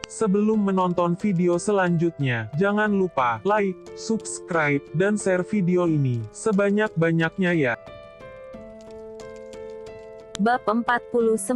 Sebelum menonton video selanjutnya, jangan lupa like, subscribe, dan share video ini sebanyak-banyaknya ya. Bab 49,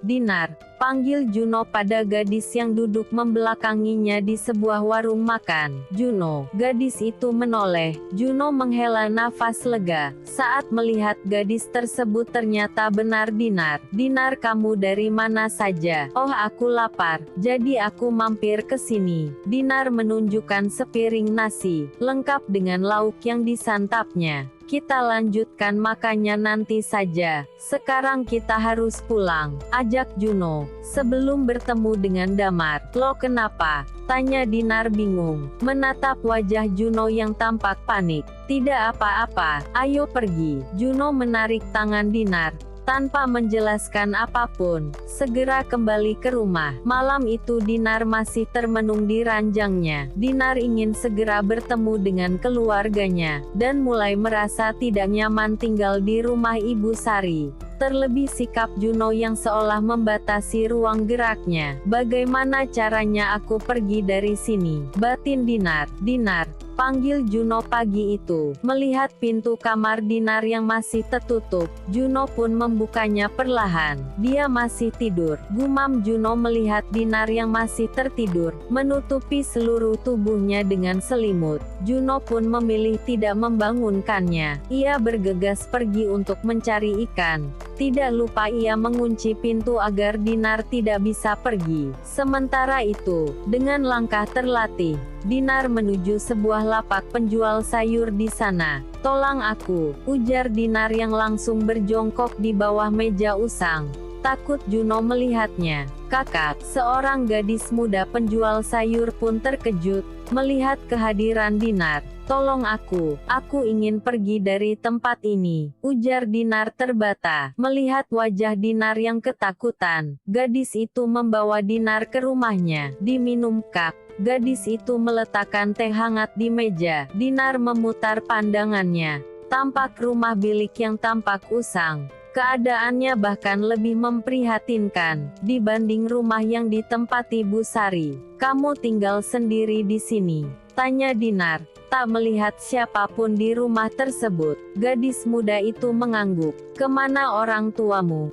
Dinar, panggil Juno pada gadis yang duduk membelakanginya di sebuah warung makan. Juno, gadis itu menoleh. Juno menghela nafas lega, saat melihat gadis tersebut ternyata benar Dinar. Dinar, kamu dari mana saja? Oh, aku lapar, jadi aku mampir ke sini. Dinar menunjukkan sepiring nasi, lengkap dengan lauk yang disantapnya. Kita lanjutkan makannya nanti saja. Sekarang kita harus pulang, ajak Juno, sebelum bertemu dengan Damar. Lo kenapa? Tanya Dinar bingung, menatap wajah Juno yang tampak panik. Tidak apa-apa, ayo pergi. Juno menarik tangan Dinar, tanpa menjelaskan apapun, segera kembali ke rumah. Malam itu Dinar masih termenung di ranjangnya. Dinar ingin segera bertemu dengan keluarganya, dan mulai merasa tidak nyaman tinggal di rumah Ibu Sari. Terlebih sikap Juno yang seolah membatasi ruang geraknya. Bagaimana caranya aku pergi dari sini? Batin Dinar. Dinar, panggil Juno pagi itu. Melihat pintu kamar Dinar yang masih tertutup, Juno pun membukanya perlahan. Dia masih tidur. Gumam Juno melihat Dinar yang masih tertidur, menutupi seluruh tubuhnya dengan selimut. Juno pun memilih tidak membangunkannya. Ia bergegas pergi untuk mencari ikan. Tidak lupa ia mengunci pintu agar Dinar tidak bisa pergi. Sementara itu, dengan langkah terlatih, Dinar menuju sebuah lapak penjual sayur di sana. Tolong aku, ujar Dinar yang langsung berjongkok di bawah meja usang. Takut Juno melihatnya. Kakak, seorang gadis muda penjual sayur pun terkejut melihat kehadiran Dinar. Tolong aku ingin pergi dari tempat ini, ujar Dinar terbata. Melihat wajah Dinar yang ketakutan, gadis itu membawa Dinar ke rumahnya. Diminum kap, gadis itu meletakkan teh hangat di meja. Dinar memutar pandangannya. Tampak rumah bilik yang tampak usang. Keadaannya bahkan lebih memprihatinkan dibanding rumah yang ditempati Bu Sari. Kamu tinggal sendiri di sini? Tanya Dinar, tak melihat siapapun di rumah tersebut. Gadis muda itu mengangguk. Kemana orang tuamu?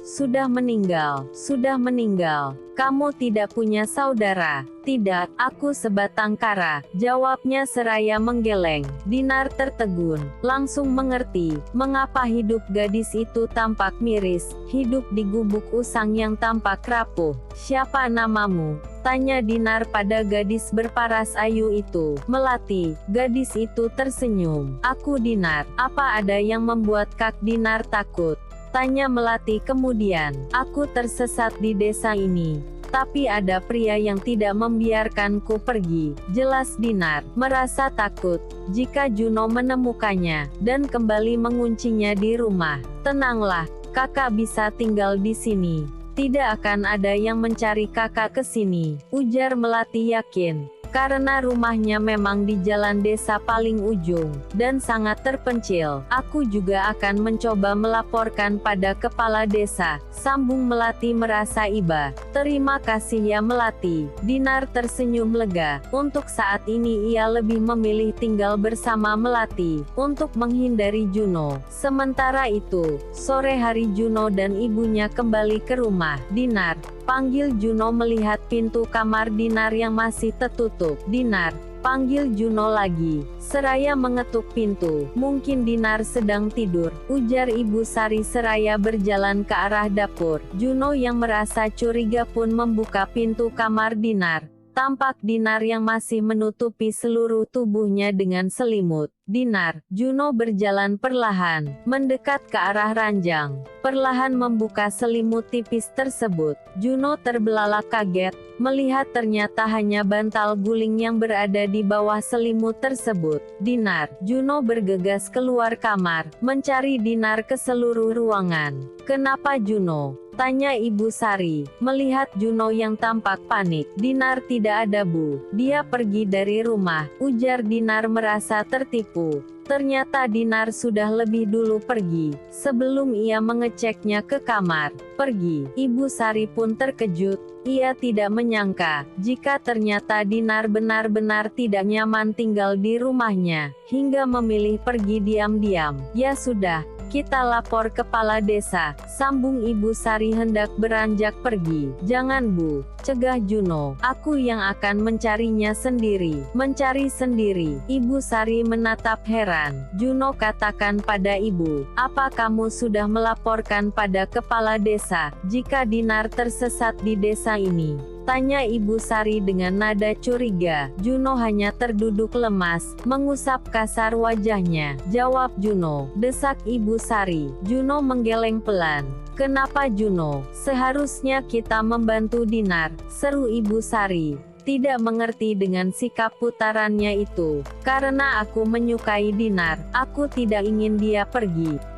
Sudah meninggal, sudah meninggal. Kamu tidak punya saudara? Tidak, aku sebatang kara, jawabnya seraya menggeleng. Dinar tertegun, langsung mengerti mengapa hidup gadis itu tampak miris, hidup di gubuk usang yang tampak rapuh. Siapa namamu? Tanya Dinar pada gadis berparas ayu itu. Melati. Gadis itu tersenyum. Aku Dinar. Apa ada yang membuat Kak Dinar takut? Tanya Melati kemudian. Aku tersesat di desa ini, tapi ada pria yang tidak membiarkanku pergi. Jelas Dinar merasa takut jika Juno menemukannya, dan kembali menguncinya di rumah. Tenanglah, kakak bisa tinggal di sini. Tidak akan ada yang mencari kakak ke sini, ujar Melati yakin. Karena rumahnya memang di jalan desa paling ujung, dan sangat terpencil. Aku juga akan mencoba melaporkan pada kepala desa, sambung Melati merasa iba. Terima kasih ya Melati. Dinar tersenyum lega. Untuk saat ini ia lebih memilih tinggal bersama Melati, untuk menghindari Juno. Sementara itu, sore hari Juno dan ibunya kembali ke rumah. Dinar, panggil Juno. Melihat pintu kamar Dinar yang masih tertutup. Dinar, panggil Juno lagi. Seraya mengetuk pintu. Mungkin Dinar sedang tidur, ujar Ibu Sari seraya berjalan ke arah dapur. Juno yang merasa curiga pun membuka pintu kamar Dinar. Tampak Dinar yang masih menutupi seluruh tubuhnya dengan selimut. Dinar, Juno berjalan perlahan, mendekat ke arah ranjang. Perlahan membuka selimut tipis tersebut. Juno terbelalak kaget, melihat ternyata hanya bantal guling yang berada di bawah selimut tersebut. Dinar, Juno bergegas keluar kamar, mencari Dinar ke seluruh ruangan. Kenapa Juno? Tanya Ibu Sari. Melihat Juno yang tampak panik, Dinar tidak ada Bu. Dia pergi dari rumah, ujar Dinar merasa tertipu. Ternyata Dinar sudah lebih dulu pergi, sebelum ia mengeceknya ke kamar. Pergi. Ibu Sari pun terkejut. Ia tidak menyangka, jika ternyata Dinar benar-benar tidak nyaman tinggal di rumahnya, hingga memilih pergi diam-diam. Ya sudah, kita lapor kepala desa, sambung Ibu Sari hendak beranjak pergi. Jangan Bu, cegah Juno, aku yang akan mencarinya sendiri. Mencari sendiri. Ibu Sari menatap heran. Juno katakan pada ibu, apa kamu sudah melaporkan pada kepala desa, jika Dinar tersesat di desa ini? Tanya Ibu Sari dengan nada curiga. Juno hanya terduduk lemas, mengusap kasar wajahnya. Jawab Juno, desak Ibu Sari. Juno menggeleng pelan. Kenapa Juno? Seharusnya kita membantu Dinar, seru Ibu Sari. Tidak mengerti dengan sikap putarannya itu. Karena aku menyukai Dinar, aku tidak ingin dia pergi.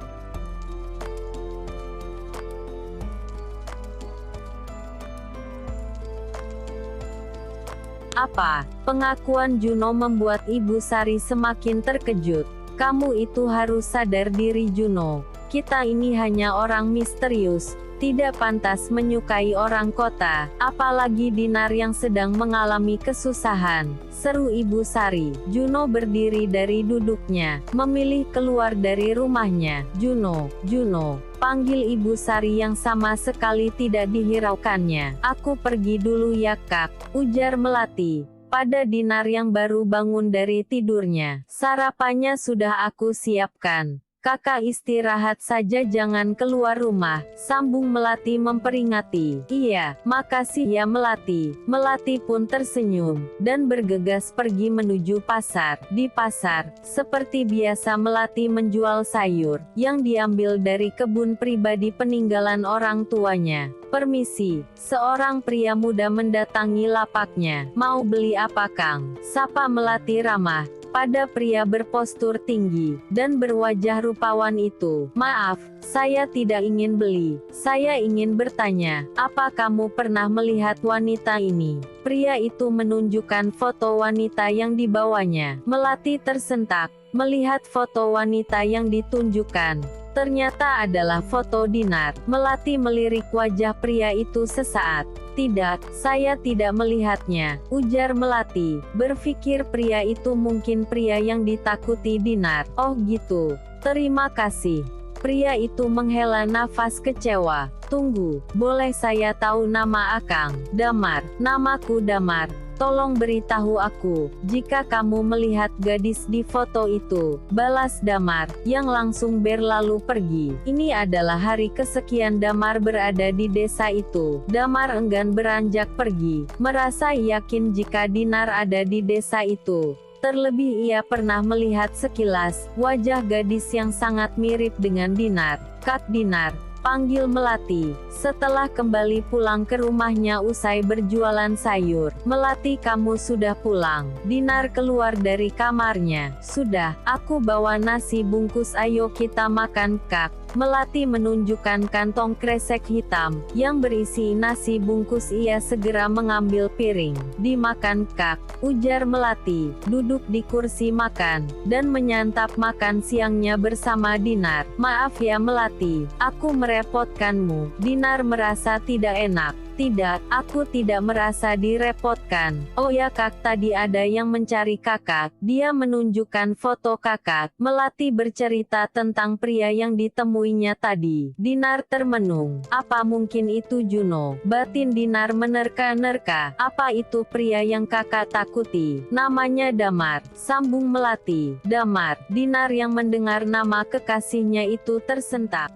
Apa? Pengakuan Juno membuat Ibu Sari semakin terkejut. Kamu itu harus sadar diri Juno. Kita ini hanya orang misterius, tidak pantas menyukai orang kota, apalagi Dinar yang sedang mengalami kesusahan, seru Ibu Sari. Juno berdiri dari duduknya, memilih keluar dari rumahnya. Juno, Juno, panggil Ibu Sari yang sama sekali tidak dihiraukannya. Aku pergi dulu ya Kak, ujar Melati pada Dinar yang baru bangun dari tidurnya. Sarapannya sudah aku siapkan. Kakak istirahat saja, jangan keluar rumah, sambung Melati memperingati. Iya, makasih ya Melati. Melati pun tersenyum, dan bergegas pergi menuju pasar. Di pasar, seperti biasa Melati menjual sayur, yang diambil dari kebun pribadi peninggalan orang tuanya. Permisi, seorang pria muda mendatangi lapaknya. Mau beli apa Kang? Sapa Melati ramah pada pria berpostur tinggi dan berwajah rupawan itu. Maaf, saya tidak ingin beli. Saya ingin bertanya, apa kamu pernah melihat wanita ini? Pria itu menunjukkan foto wanita yang dibawanya. Melati tersentak melihat foto wanita yang ditunjukkan. Ternyata adalah foto Dinar. Melati melirik wajah pria itu sesaat. Tidak, saya tidak melihatnya, ujar Melati. Berpikir pria itu mungkin pria yang ditakuti Dinar. Oh gitu, terima kasih. Pria itu menghela nafas kecewa. Tunggu, boleh saya tahu nama Akang? Damar, namaku Damar. Tolong beritahu aku, jika kamu melihat gadis di foto itu, balas Damar, yang langsung berlalu pergi. Ini adalah hari kesekian Damar berada di desa itu. Damar enggan beranjak pergi, merasa yakin jika Dinar ada di desa itu. Terlebih ia pernah melihat sekilas, wajah gadis yang sangat mirip dengan Dinar. Kak Dinar, panggil Melati. Setelah kembali pulang ke rumahnya usai berjualan sayur. Melati, kamu sudah pulang? Dinar keluar dari kamarnya. Sudah, aku bawa nasi bungkus, ayo kita makan Kak. Melati menunjukkan kantong kresek hitam, yang berisi nasi bungkus. Ia segera mengambil piring. Dimakan Kak, ujar Melati, duduk di kursi makan, dan menyantap makan siangnya bersama Dinar. Maaf ya Melati, aku merepotkanmu. Dinar merasa tidak enak. Tidak, aku tidak merasa direpotkan. Oh ya Kak, tadi ada yang mencari kakak. Dia menunjukkan foto kakak. Melati bercerita tentang pria yang ditemuinya tadi. Dinar termenung. Apa mungkin itu Juno? Batin Dinar menerka-nerka. Apa itu pria yang kakak takuti? Namanya Damar, sambung Melati. Damar. Dinar yang mendengar nama kekasihnya itu tersentak.